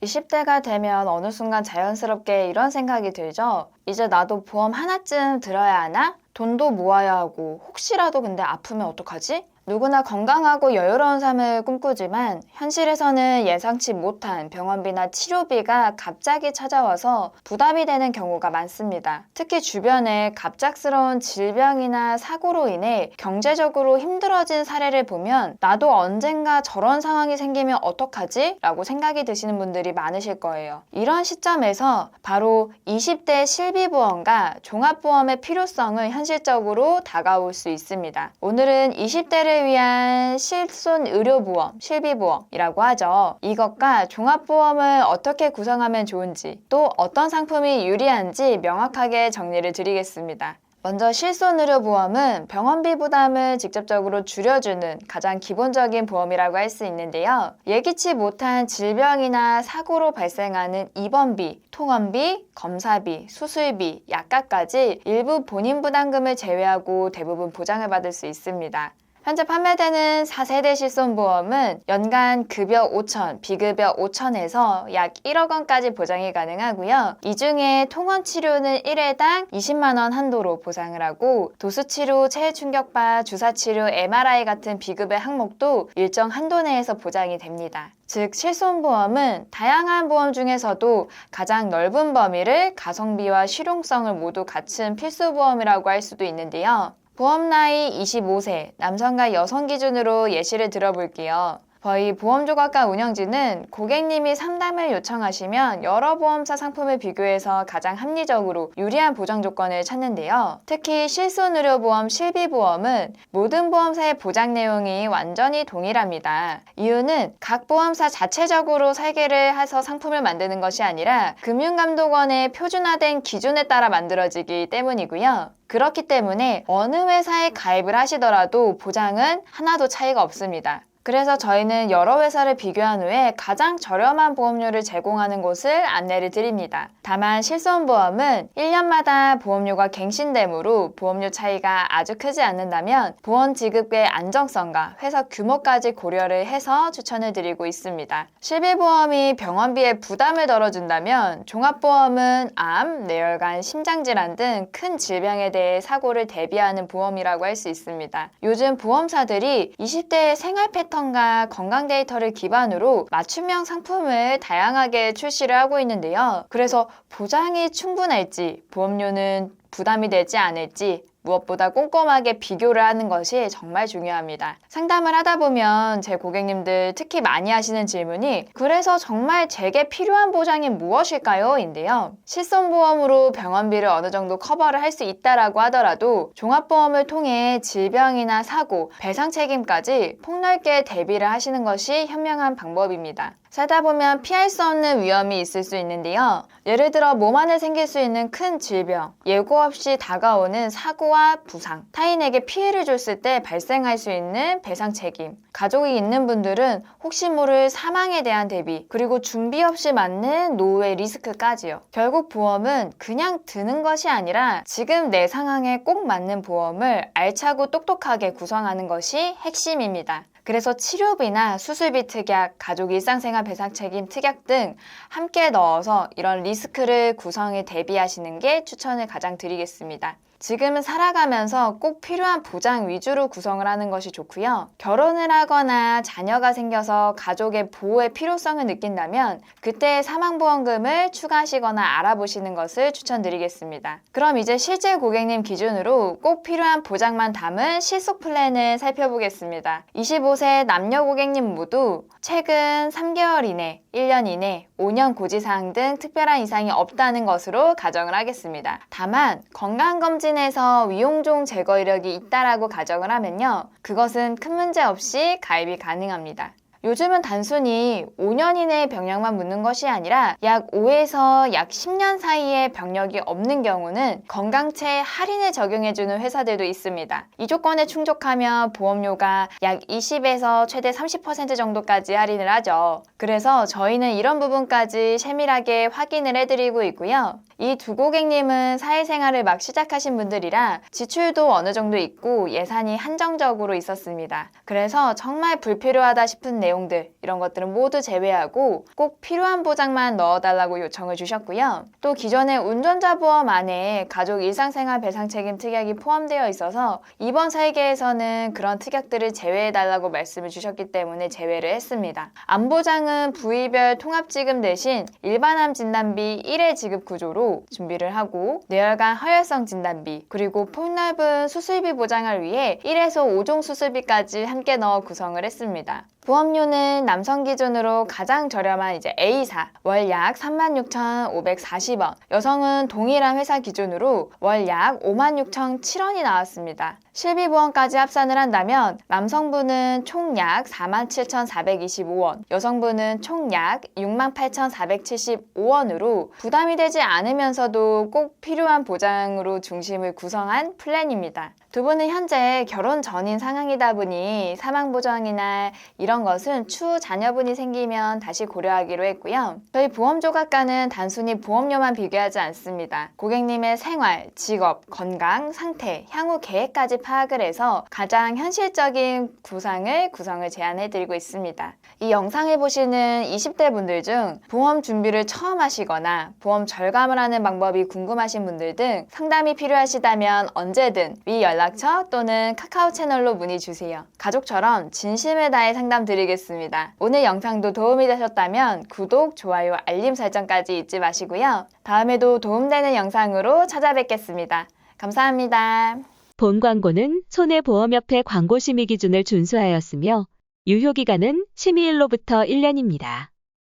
20대가 되면 어느 순간 자연스럽게 이런 생각이 들죠. 이제 나도 보험 하나쯤 들어야 하나? 돈도 모아야 하고 혹시라도 근데 아프면 어떡하지? 누구나 건강하고 여유로운 삶을 꿈꾸지만 현실에서는 예상치 못한 병원비나 치료비가 갑자기 찾아와서 부담이 되는 경우가 많습니다. 특히 주변에 갑작스러운 질병이나 사고로 인해 경제적으로 힘들어진 사례를 보면 나도 언젠가 저런 상황이 생기면 어떡하지? 라고 생각이 드시는 분들이 많으실 거예요. 이런 시점에서 바로 20대 실비보험과 종합보험의 필요성을 현실적으로 다가올 수 있습니다. 오늘은 20대를 위한 실손의료보험, 실비보험이라고 하죠. 이것과 종합보험을 어떻게 구성하면 좋은지, 또 어떤 상품이 유리한지 명확하게 정리를 드리겠습니다. 먼저 실손의료보험은 병원비 부담을 직접적으로 줄여주는 가장 기본적인 보험이라고 할 수 있는데요. 예기치 못한 질병이나 사고로 발생하는 입원비, 통원비, 검사비, 수술비, 약값까지 일부 본인 부담금을 제외하고 대부분 보장을 받을 수 있습니다. 현재 판매되는 4세대 실손보험은 연간 급여 5천, 비급여 5천에서 약 1억 원까지 보장이 가능하고요. 이 중에 통원치료는 1회당 20만 원 한도로 보상을 하고 도수치료, 체해충격파, 주사치료, MRI 같은 비급여 항목도 일정 한도 내에서 보장이 됩니다. 즉 실손보험은 다양한 보험 중에서도 가장 넓은 범위를 가성비와 실용성을 모두 갖춘 필수보험이라고 할 수도 있는데요. 보험 나이 25세, 남성과 여성 기준으로 예시를 들어볼게요. 저희 보험조각과 운영진은 고객님이 상담을 요청하시면 여러 보험사 상품을 비교해서 가장 합리적으로 유리한 보장 조건을 찾는데요. 특히 실손의료보험, 실비보험은 모든 보험사의 보장 내용이 완전히 동일합니다. 이유는 각 보험사 자체적으로 설계를 해서 상품을 만드는 것이 아니라 금융감독원의 표준화된 기준에 따라 만들어지기 때문이고요. 그렇기 때문에 어느 회사에 가입을 하시더라도 보장은 하나도 차이가 없습니다. 그래서 저희는 여러 회사를 비교한 후에 가장 저렴한 보험료를 제공하는 곳을 안내를 드립니다. 다만 실손보험은 1년마다 보험료가 갱신되므로 보험료 차이가 아주 크지 않는다면 보험 지급의 안정성과 회사 규모까지 고려를 해서 추천을 드리고 있습니다. 실비보험이 병원비에 부담을 덜어준다면 종합보험은 암, 뇌혈관, 심장질환 등 큰 질병에 대해 사고를 대비하는 보험이라고 할 수 있습니다. 요즘 보험사들이 20대의 생활 패턴과 건강 데이터를 기반으로 맞춤형 상품을 다양하게 출시를 하고 있는데요. 그래서 보장이 충분할지, 보험료는 부담이 되지 않을지 무엇보다 꼼꼼하게 비교를 하는 것이 정말 중요합니다. 상담을 하다 보면 제 고객님들 특히 많이 하시는 질문이 그래서 정말 제게 필요한 보장이 무엇일까요? 인데요. 실손보험으로 병원비를 어느 정도 커버를 할 수 있다라고 하더라도 종합보험을 통해 질병이나 사고, 배상 책임까지 폭넓게 대비를 하시는 것이 현명한 방법입니다. 살다 보면 피할 수 없는 위험이 있을 수 있는데요. 예를 들어 몸 안에 생길 수 있는 큰 질병, 예고 없이 다가오는 사고와 부상, 타인에게 피해를 줬을 때 발생할 수 있는 배상 책임, 가족이 있는 분들은 혹시 모를 사망에 대한 대비, 그리고 준비 없이 맞는 노후의 리스크까지요. 결국 보험은 그냥 드는 것이 아니라 지금 내 상황에 꼭 맞는 보험을 알차고 똑똑하게 구성하는 것이 핵심입니다. 그래서 치료비나 수술비 특약, 가족 일상생활 배상 책임 특약 등 함께 넣어서 이런 리스크를 구성에 대비하시는 게 추천을 가장 드리겠습니다. 지금은 살아가면서 꼭 필요한 보장 위주로 구성을 하는 것이 좋고요. 결혼을 하거나 자녀가 생겨서 가족의 보호의 필요성을 느낀다면 그때 사망보험금을 추가하시거나 알아보시는 것을 추천드리겠습니다. 그럼 이제 실제 고객님 기준으로 꼭 필요한 보장만 담은 실속 플랜을 살펴보겠습니다. 25세 남녀 고객님 모두 최근 3개월 이내, 1년 이내, 5년 고지사항 등 특별한 이상이 없다는 것으로 가정을 하겠습니다. 다만 건강검진에서 위용종 제거 이력이 있다라고 가정을 하면요. 그것은 큰 문제 없이 가입이 가능합니다. 요즘은 단순히 5년 이내의 병력만 묻는 것이 아니라 약 5에서 약 10년 사이에 병력이 없는 경우는 건강채 할인을 적용해주는 회사들도 있습니다. 이 조건에 충족하면 보험료가 약 20에서 최대 30% 정도까지 할인을 하죠. 그래서 저희는 이런 부분까지 세밀하게 확인을 해드리고 있고요. 이 두 고객님은 사회생활을 막 시작하신 분들이라 지출도 어느 정도 있고 예산이 한정적으로 있었습니다. 그래서 정말 불필요하다 싶은 내용들, 이런 것들은 모두 제외하고 꼭 필요한 보장만 넣어달라고 요청을 주셨고요. 또 기존의 운전자 보험 안에 가족 일상생활 배상 책임 특약이 포함되어 있어서 이번 설계에서는 그런 특약들을 제외해달라고 말씀을 주셨기 때문에 제외를 했습니다. 암보장은 부위별 통합지급 대신 일반암 진단비 1회 지급 구조로 준비를 하고 뇌혈관 허혈성 진단비 그리고 폭넓은 수술비 보장을 위해 1에서 5종 수술비까지 함께 넣어 구성을 했습니다. 보험료는 남성 기준으로 가장 저렴한 이제 A사 월 약 36,540원, 여성은 동일한 회사 기준으로 월 약 56,007원이 나왔습니다. 실비보험까지 합산을 한다면 남성분은 총 약 47,425원, 여성분은 총 약 68,475원으로 부담이 되지 않으면서도 꼭 필요한 보장으로 중심을 구성한 플랜입니다. 두 분은 현재 결혼 전인 상황이다 보니 사망보장이나 이런 것은 추후 자녀분이 생기면 다시 고려하기로 했고요. 저희 보험조각과는 단순히 보험료만 비교하지 않습니다. 고객님의 생활, 직업, 건강, 상태, 향후 계획까지 파악을 해서 가장 현실적인 구성을 제안해드리고 있습니다. 이 영상을 보시는 20대 분들 중 보험 준비를 처음 하시거나 보험 절감을 하는 방법이 궁금하신 분들 등 상담이 필요하시다면 언제든 위 연락처 또는 카카오 채널로 문의 주세요. 가족처럼 진심을 다해 상담 드리겠습니다. 오늘 영상도 도움이 되셨다면 구독, 좋아요, 알림 설정까지 잊지 마시고요. 다음에도 도움되는 영상으로 찾아뵙겠습니다. 감사합니다. 본 광고는 손해보험협회 광고심의 기준을 준수하였으며 유효기간은 심의일로부터 1년입니다.